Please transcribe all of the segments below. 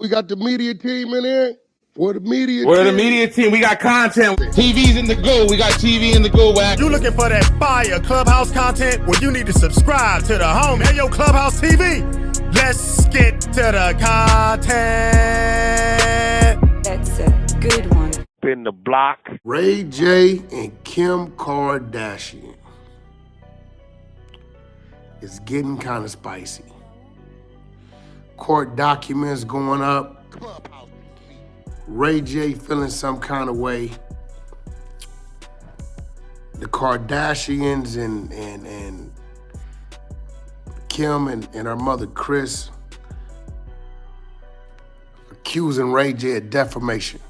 We got the media team in here. We're the media We're team. the media team. We got content. TV's in the go. We got TV in the go, Wack. You looking for that fire Clubhouse content? Well, you need to subscribe to the home. Hey, yo, Clubhouse TV. Let's get to the content. That's a good one. In the block. Ray J and Kim Kardashian. It's getting kind of spicy. Court documents going up. Clubhouse TV. Ray J feeling some kind of way. The Kardashians and Kim and her mother Kris accusing Ray J of defamation.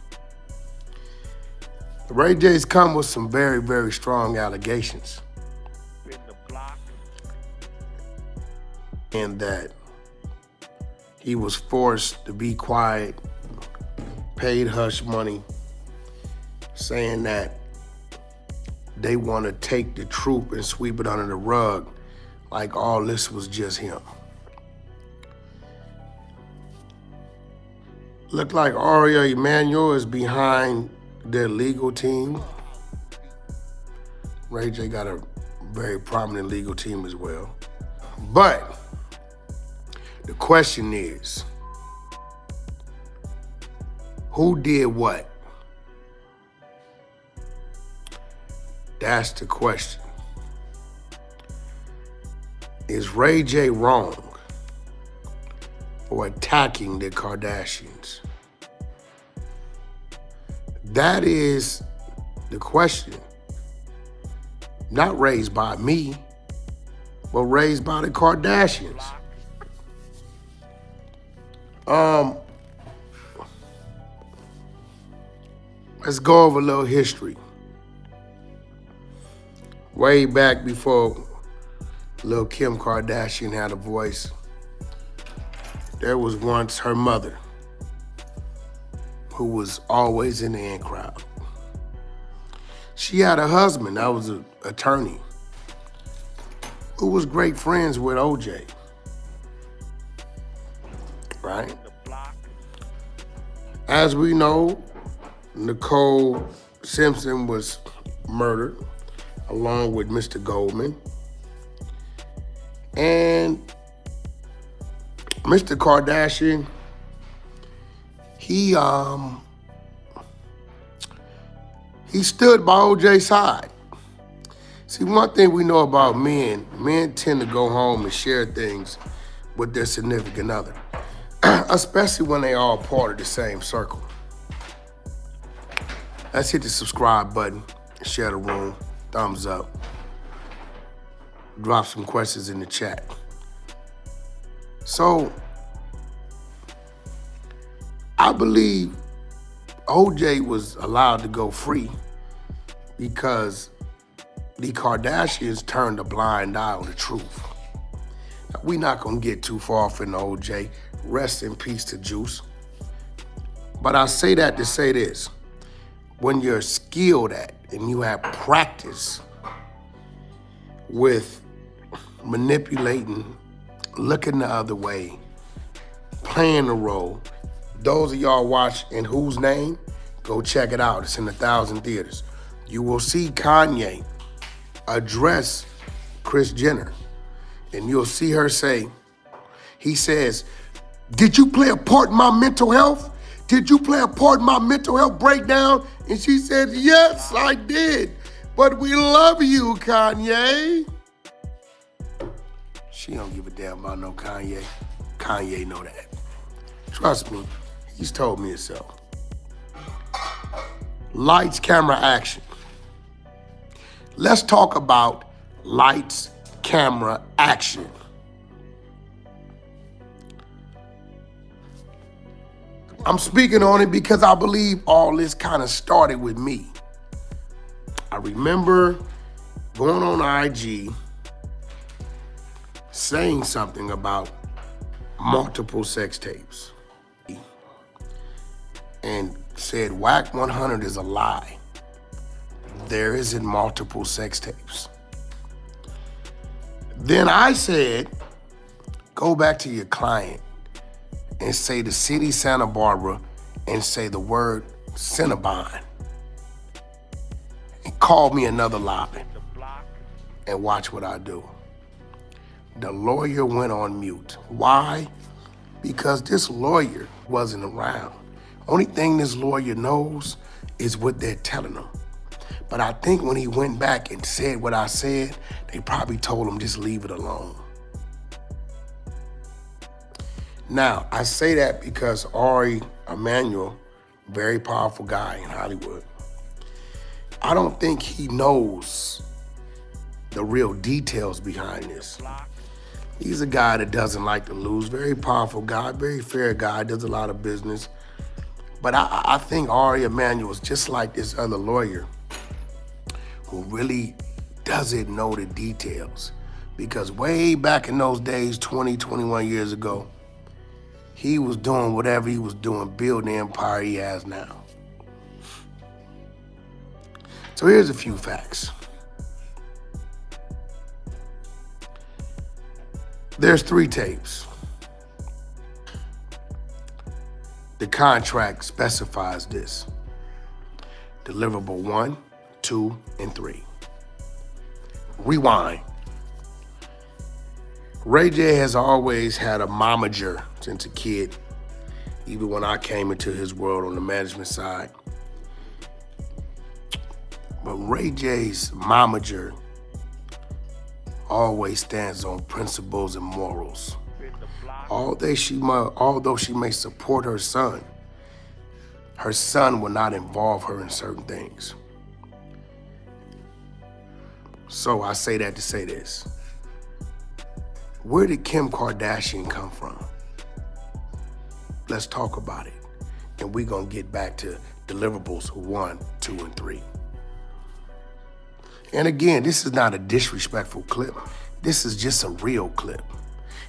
Ray J's come with some very, very strong allegations. In the block. And that he was forced to be quiet, paid hush money, saying that they want to take the truth and sweep it under the rug like all this was just him. Look like Aria Emanuel is behind their legal team. Ray J got a very prominent legal team as well. But the question is, who did what? That's the question. Is Ray J wrong for attacking the Kardashians? That is the question. Not raised by me, but raised by the Kardashians. Let's go over a little history. Way back before little Kim Kardashian had a voice, there was once her mother who was always in the in crowd. She had a husband that was an attorney who was great friends with OJ, right? As we know, Nicole Simpson was murdered along with Mr. Goldman. And Mr. Kardashian, he stood by OJ's side. See, one thing we know about men tend to go home and share things with their significant other, especially when they all part of the same circle. Let's hit the subscribe button, share the room, thumbs up, drop some questions in the chat. So, I believe OJ was allowed to go free because the Kardashians turned a blind eye on the truth. Now, we're not gonna get too far from OJ. Rest in peace to Juice. But I say that to say this. When you're skilled at and you have practice with manipulating, looking the other way, playing the role, those of y'all watch In Whose Name, go check it out. It's in 1,000 theaters. You will see Kanye address Kris Jenner, and you'll see her say, he says, "Did you play a part in my mental health? Did you play a part in my mental health breakdown?" And she said, "Yes, I did. But we love you, Kanye." She don't give a damn about no Kanye. Kanye know that. Trust me, he's told me so. Lights, camera, action. Let's talk about lights, camera, action. I'm speaking on it because I believe all this kind of started with me. I remember going on IG, saying something about multiple sex tapes, and said Wack 100 is a lie. There isn't multiple sex tapes. Then I said, go back to your client and say the city Santa Barbara and say the word Cinnabon and call me another lie and watch what I do. The lawyer went on mute. Why? Because this lawyer wasn't around. Only thing this lawyer knows is what they're telling him. But I think when he went back and said what I said, they probably told him just leave it alone. Now, I say that because Ari Emanuel, very powerful guy in Hollywood, I don't think he knows the real details behind this. He's a guy that doesn't like to lose, very powerful guy, very fair guy, does a lot of business. But I think Ari Emanuel is just like this other lawyer who really doesn't know the details. Because way back in those days, 20, 21 years ago, he was doing whatever he was doing, building the empire he has now. So here's a few facts. There's 3 tapes. The contract specifies this. Deliverable 1, 2, and 3. Rewind. Ray J has always had a momager since a kid, even when I came into his world on the management side. But Ray J's momager always stands on principles and morals. Although she may support her son will not involve her in certain things. So I say that to say this. Where did Kim Kardashian come from? Let's talk about it. And we're gonna get back to deliverables 1, 2, and 3. And again, this is not a disrespectful clip. This is just a real clip.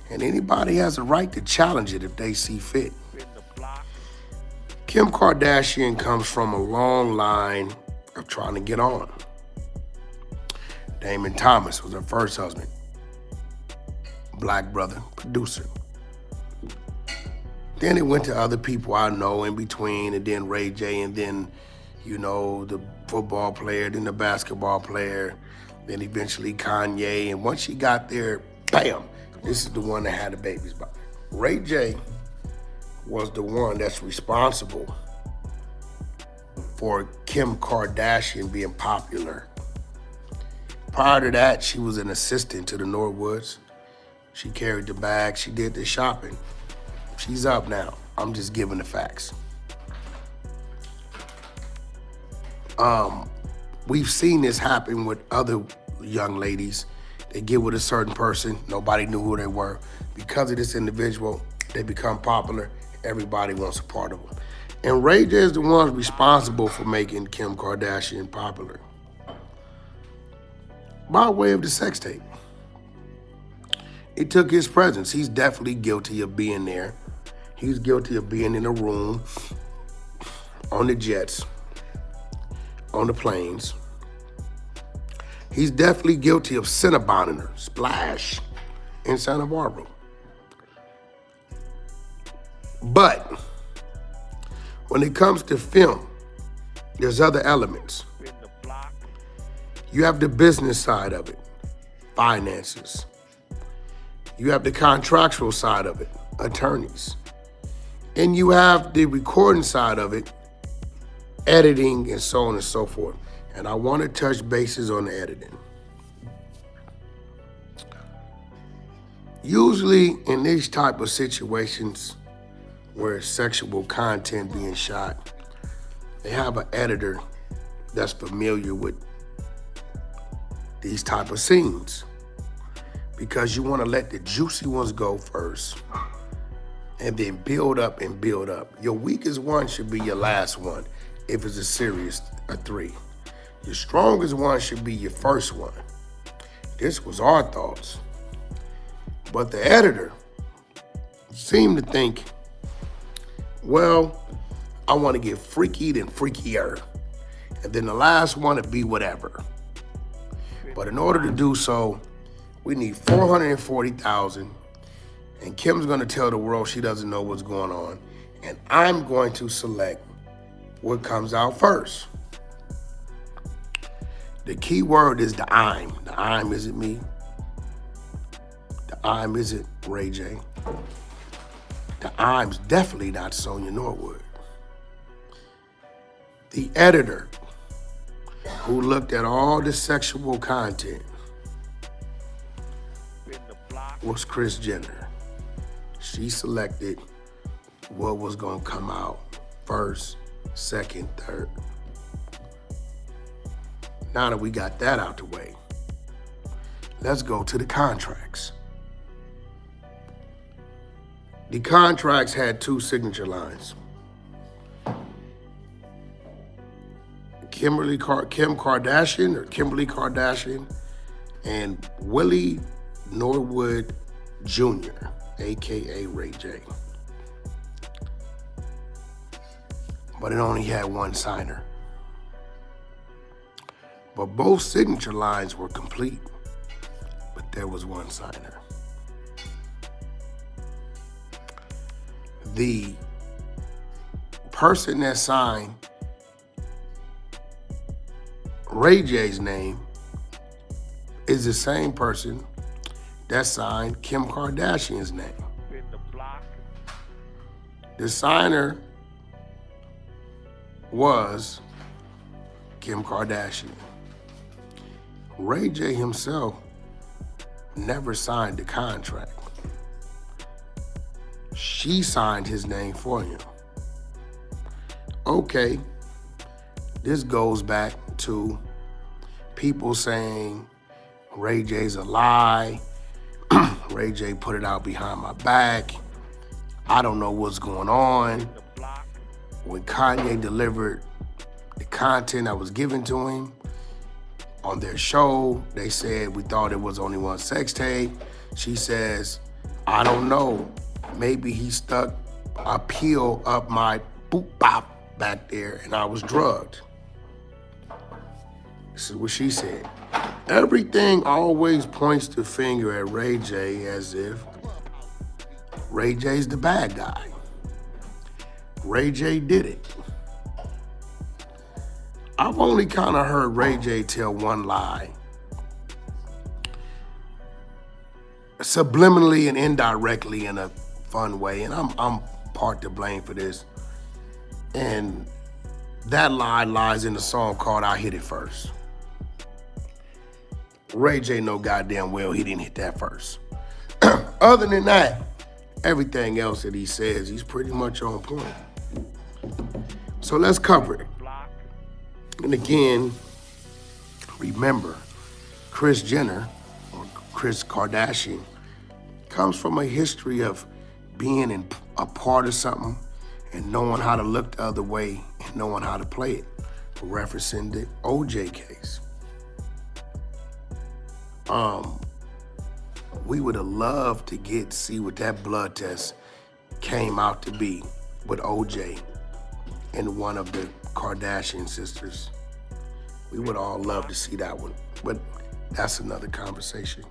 And anybody has a right to challenge it if they see fit. Kim Kardashian comes from a long line of trying to get on. Damon Thomas was her first husband. Black brother, producer. Then it went to other people I know in between, and then Ray J, and then, the football player, then the basketball player, then eventually Kanye. And once she got there, bam, this is the one that had the babies by. Ray J was the one that's responsible for Kim Kardashian being popular. Prior to that, she was an assistant to the Norwoods. She carried the bag, she did the shopping. She's up now. I'm just giving the facts. We've seen this happen with other young ladies. They get with a certain person, nobody knew who they were. Because of this individual, they become popular, everybody wants a part of them. And Ray J is the one responsible for making Kim Kardashian popular. By way of the sex tape. It took his presence. He's definitely guilty of being there. He's guilty of being in a room, on the jets, on the planes. He's definitely guilty of Cinnabon her, splash, in Santa Barbara. But when it comes to film, there's other elements. You have the business side of it, finances. You have the contractual side of it, attorneys. And you have the recording side of it, editing and so on and so forth. And I want to touch bases on the editing. Usually in these type of situations where sexual content being shot, they have an editor that's familiar with these type of scenes, because you want to let the juicy ones go first and then build up and build up. Your weakest one should be your last one if it's a serious 3. Your strongest one should be your first one. This was our thoughts. But the editor seemed to think, well, I want to get freaky then freakier. And then the last one would be whatever. But in order to do so, we need $440,000 And Kim's gonna tell the world she doesn't know what's going on. And I'm going to select what comes out first. The key word is the I'm. The I'm isn't me. The I'm isn't Ray J. The I'm's definitely not Sonia Norwood. The editor who looked at all the sexual content was Kris Jenner. She selected what was gonna come out first, second, third. Now that we got that out the way, let's go to the contracts. The contracts had two signature lines. Kim Kardashian and Willie Norwood Jr., AKA Ray J. But it only had one signer. But both signature lines were complete, but there was one signer. The person that signed Ray J's name is the same person that signed Kim Kardashian's name. The signer was Kim Kardashian. Ray J himself never signed the contract. She signed his name for him. Okay, this goes back to people saying Ray J's a lie. Ray J put it out behind my back. I don't know what's going on. When Kanye delivered the content that was given to him on their show, they said, we thought it was only one sex tape. She says, I don't know. Maybe he stuck a peel up my boop bop back there and I was drugged. This is what she said. Everything always points the finger at Ray J as if Ray J's the bad guy. Ray J did it. I've only kind of heard Ray J tell one lie. Subliminally and indirectly in a fun way, and I'm part to blame for this. And that lie lies in the song called I Hit It First. Ray J know goddamn well he didn't hit that first. Other than that, everything else that he says, he's pretty much on point. So let's cover it. And again, remember, Kris Jenner, or Kris Kardashian, comes from a history of being a part of something and knowing how to look the other way and knowing how to play it, referencing the OJ case. We would have loved to see what that blood test came out to be with OJ and one of the Kardashian sisters. We would all love to see that one, but that's another conversation.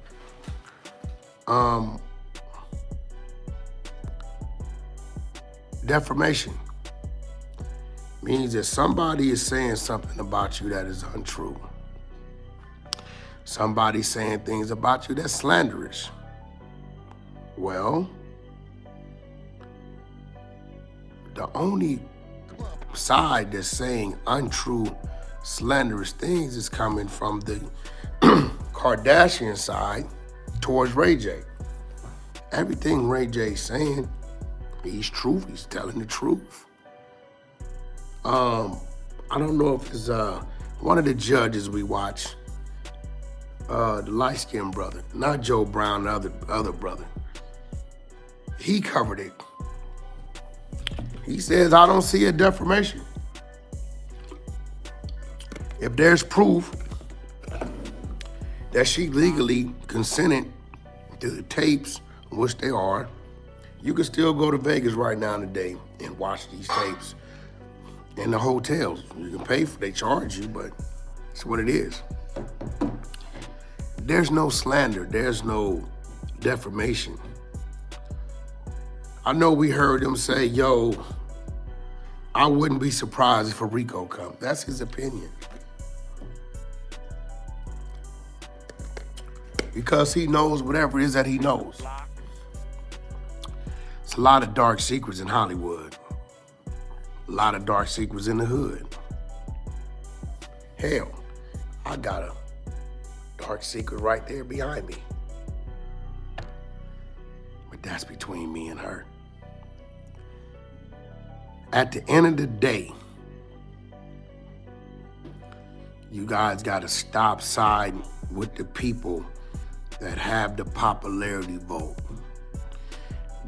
Defamation means that somebody is saying something about you that is untrue. Somebody's saying things about you that's slanderous. Well, the only side that's saying untrue, slanderous things is coming from the Kardashian side towards Ray J. Everything Ray J's saying, he's true. He's telling the truth. I don't know if it's one of the judges we watch, the light-skinned brother, not Joe Brown, the other brother. He covered it. He says, I don't see a defamation. If there's proof that she legally consented to the tapes, which they are, you can still go to Vegas right now today and watch these tapes in the hotels. You can pay for it, they charge you, but it's what it is. There's no slander, there's no defamation. I know we heard him say, yo, I wouldn't be surprised if a Rico come. That's his opinion. Because he knows whatever it is that he knows. It's a lot of dark secrets in Hollywood. A lot of dark secrets in the hood. Hell, I got a dark secret right there behind me. But that's between me and her. At the end of the day, you guys gotta stop siding with the people that have the popularity vote.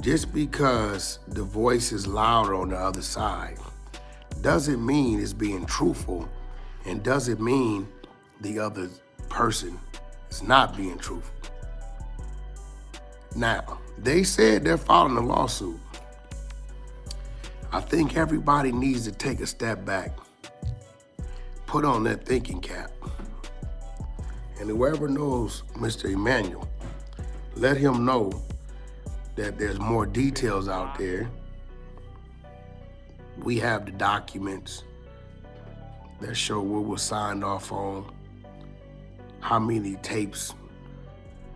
Just because the voice is louder on the other side doesn't mean it's being truthful, and doesn't mean the other person is not being truthful. Now, they said they're filing a lawsuit. I think everybody needs to take a step back, put on that thinking cap. And whoever knows Mr. Emmanuel, let him know that there's more details out there. We have the documents that show what was signed off on, how many tapes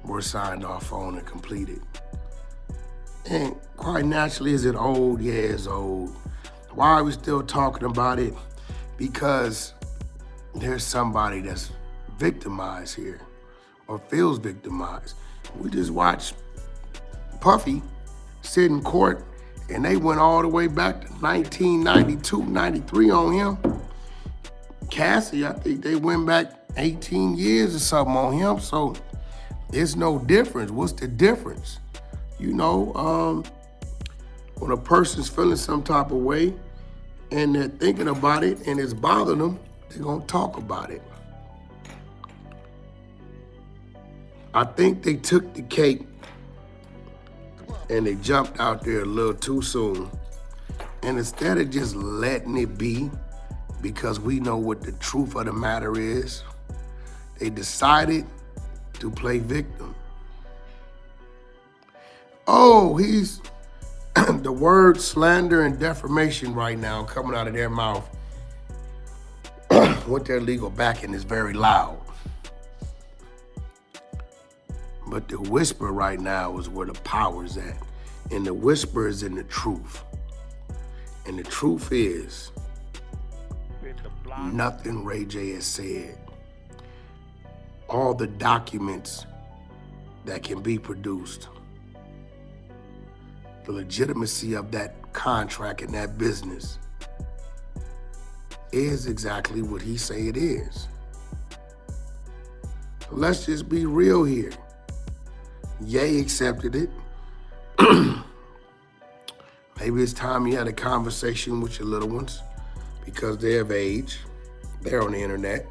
were signed off on and completed. And quite naturally, is it old? Yeah, it's old. Why are we still talking about it? Because there's somebody that's victimized here or feels victimized. We just watched Puffy sit in court, and they went all the way back to 1992, 93 on him. Cassie, I think they went back 18 years or something on him, so it's no difference. What's the difference? You know, when a person's feeling some type of way and they're thinking about it and it's bothering them, they're gonna talk about it. I think they took the cake and they jumped out there a little too soon. And instead of just letting it be, because we know what the truth of the matter is, they decided to play victim. Oh, he's the word slander and defamation right now coming out of their mouth with their legal backing is very loud. But the whisper right now is where the power's at. And the whisper is in the truth. And the truth is, nothing Ray J has said. All the documents that can be produced, the legitimacy of that contract and that business is exactly what he say it is. So let's just be real here. Ye accepted it. Maybe it's time you had a conversation with your little ones because they're of age. They're on the internet.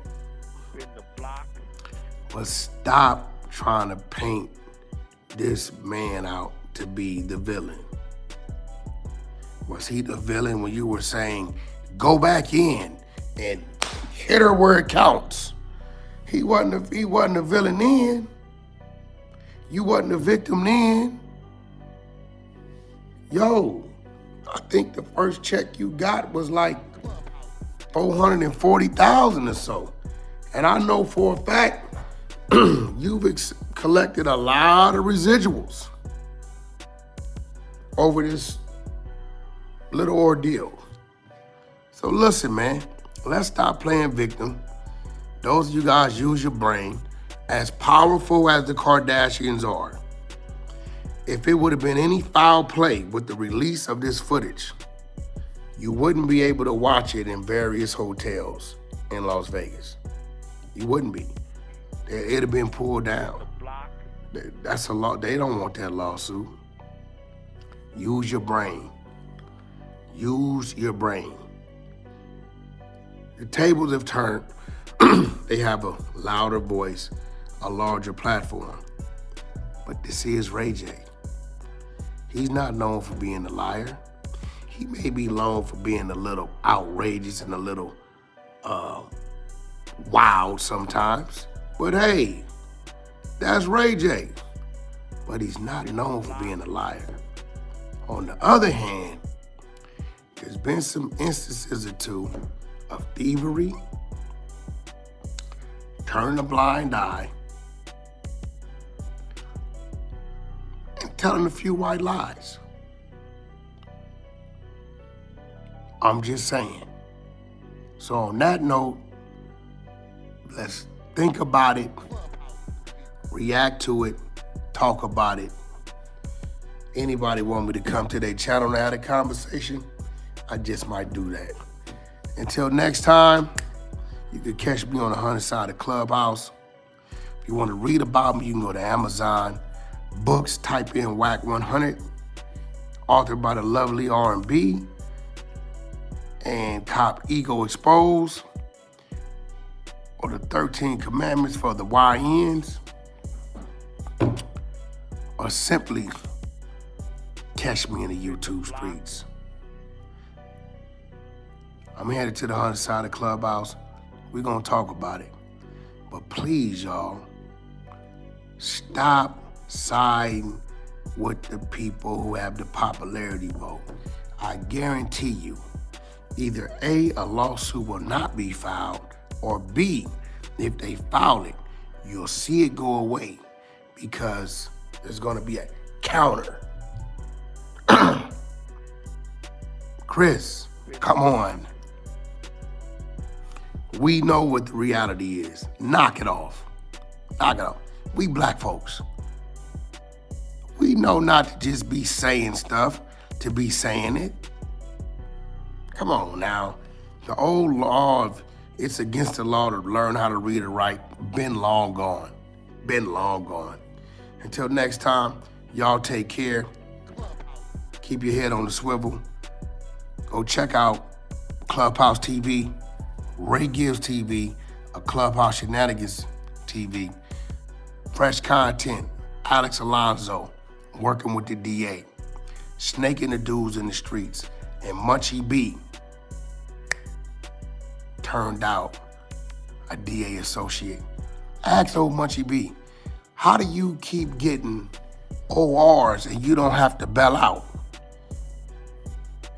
But stop trying to paint this man out to be the villain. Was he the villain when you were saying, go back in and hit her where it counts? He wasn't a villain then. You wasn't a victim then. Yo, I think the first check you got was like $440,000 or so. And I know for a fact, you've collected a lot of residuals over this little ordeal. So listen, man, let's stop playing victim. Those of you guys, use your brain. As powerful as the Kardashians are, if it would have been any foul play with the release of this footage, you wouldn't be able to watch it in various hotels in Las Vegas. You wouldn't be. It'd have been pulled down. That's a law. They don't want that lawsuit. Use your brain. Use your brain. The tables have turned. They have a louder voice, a larger platform. But this is Ray J. He's not known for being a liar. He may be known for being a little outrageous and a little wild sometimes. But hey, that's Ray J. But he's not known for being a liar On the other hand, there's been some instances or two of thievery, turning a blind eye, and telling a few white lies. I'm just saying. So on that note, let's think about it, react to it, talk about it. Anybody want me to come to their channel and have a conversation? I just might do that. Until next time, you can catch me on the 100 side of Clubhouse. If you want to read about me, you can go to Amazon. Books, type in Wack 100, authored by the lovely R&B, and cop Ego Exposed, or the 13 Commandments for the YNs, or simply catch me in the YouTube streets. I'm headed to the 100 side of Clubhouse. We're gonna talk about it. But please, y'all, stop siding with the people who have the popularity vote. I guarantee you, either A, a lawsuit will not be filed, or B, if they file it, you'll see it go away because there's gonna be a counter. Kris, come on. We know what the reality is. Knock it off. Knock it off. We black folks. We know not to just be saying stuff to be saying it. Come on now. The old law of it's against the law to learn how to read and write, been long gone. Been long gone. Until next time, y'all take care. Keep your head on the swivel. Go check out Clubhouse TV, Ray Gibbs TV, a Clubhouse Shenanigans TV. Fresh content, Alex Alonso, working with the DA, snaking the dudes in the streets, and Munchie B turned out a DA associate. Ask old Munchie B, how do you keep getting ORs and you don't have to bail out?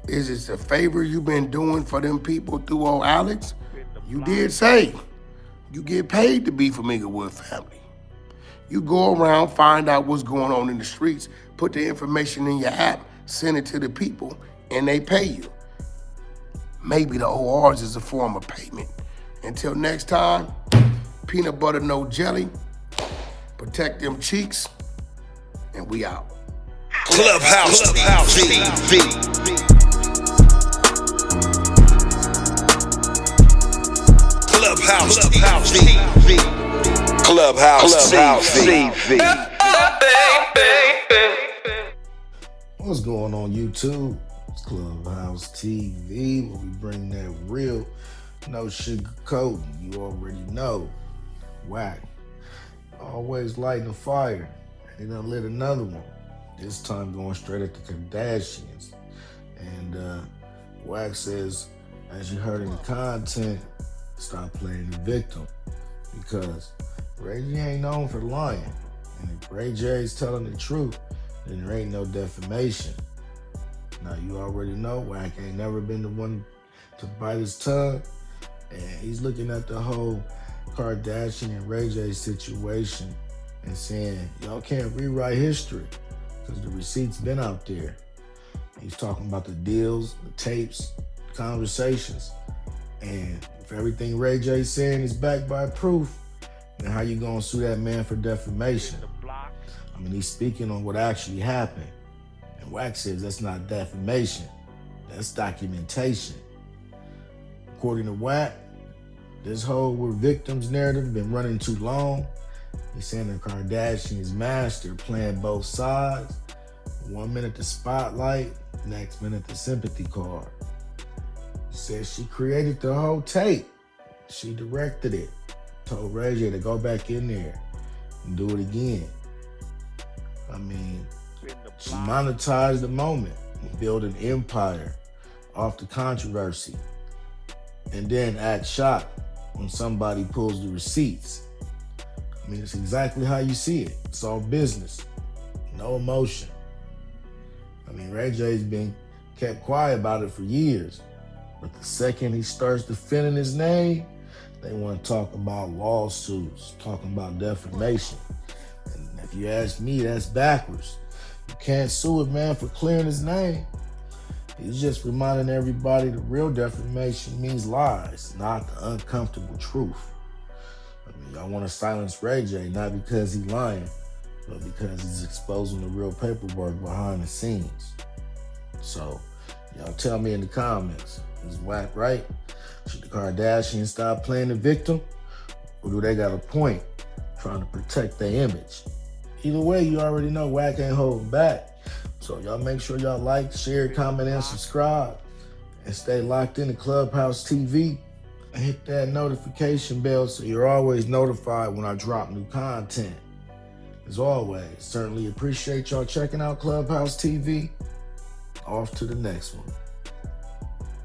Is it a favor you've been doing for them people through old Alex? You did say you get paid to be from Inglewood family. You go around, find out what's going on in the streets, put the information in your app, send it to the people, and they pay you. Maybe the ORs is a form of payment. Until next time, peanut butter, no jelly. Protect them cheeks, and we out. Clubhouse TV. Clubhouse TV. Clubhouse TV. What's going on YouTube? It's Clubhouse TV, where we bring that real, no sugarcoating. You already know. Wack. Always lighting a fire. He done lit another one. This time going straight at the Kardashians. And Wack says, as you heard in the content, stop playing the victim. Because Ray J ain't known for lying. And if Ray J's telling the truth, then there ain't no defamation. Now you already know Wack ain't never been the one to bite his tongue. And he's looking at the whole Kardashian and Ray J situation and saying, y'all can't rewrite history because the receipts been out there. He's talking about the deals, the tapes, conversations. And if everything Ray J saying is backed by proof, then how you gonna sue that man for defamation? I mean, he's speaking on what actually happened. And Wack says that's not defamation, that's documentation. According to Wack, this whole we're victims narrative been running too long. He's saying the Kardashians master playing both sides. 1 minute the spotlight, next minute the sympathy card. He says she created the whole tape. She directed it. Told Ray J to go back in there and do it again. I mean, she monetized the moment and built an empire off the controversy, and then act shocked when somebody pulls the receipts. I mean, it's exactly how you see it. It's all business, no emotion. I mean, Ray J's been kept quiet about it for years. But the second he starts defending his name, they want to talk about lawsuits, talking about defamation. And if you ask me, that's backwards. You can't sue a man for clearing his name. He's just reminding everybody the real defamation means lies, not the uncomfortable truth. I mean, y'all want to silence Ray J, not because he's lying, but because he's exposing the real paperwork behind the scenes. So, y'all tell me in the comments, is Wack right? Should the Kardashians stop playing the victim? Or do they got a point trying to protect their image? Either way, you already know Wack ain't holding back. So y'all make sure y'all like, share, comment, and subscribe. And stay locked into Clubhouse TV. And hit that notification bell so you're always notified when I drop new content. As always, certainly appreciate y'all checking out Clubhouse TV. Off to the next one.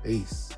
Peace.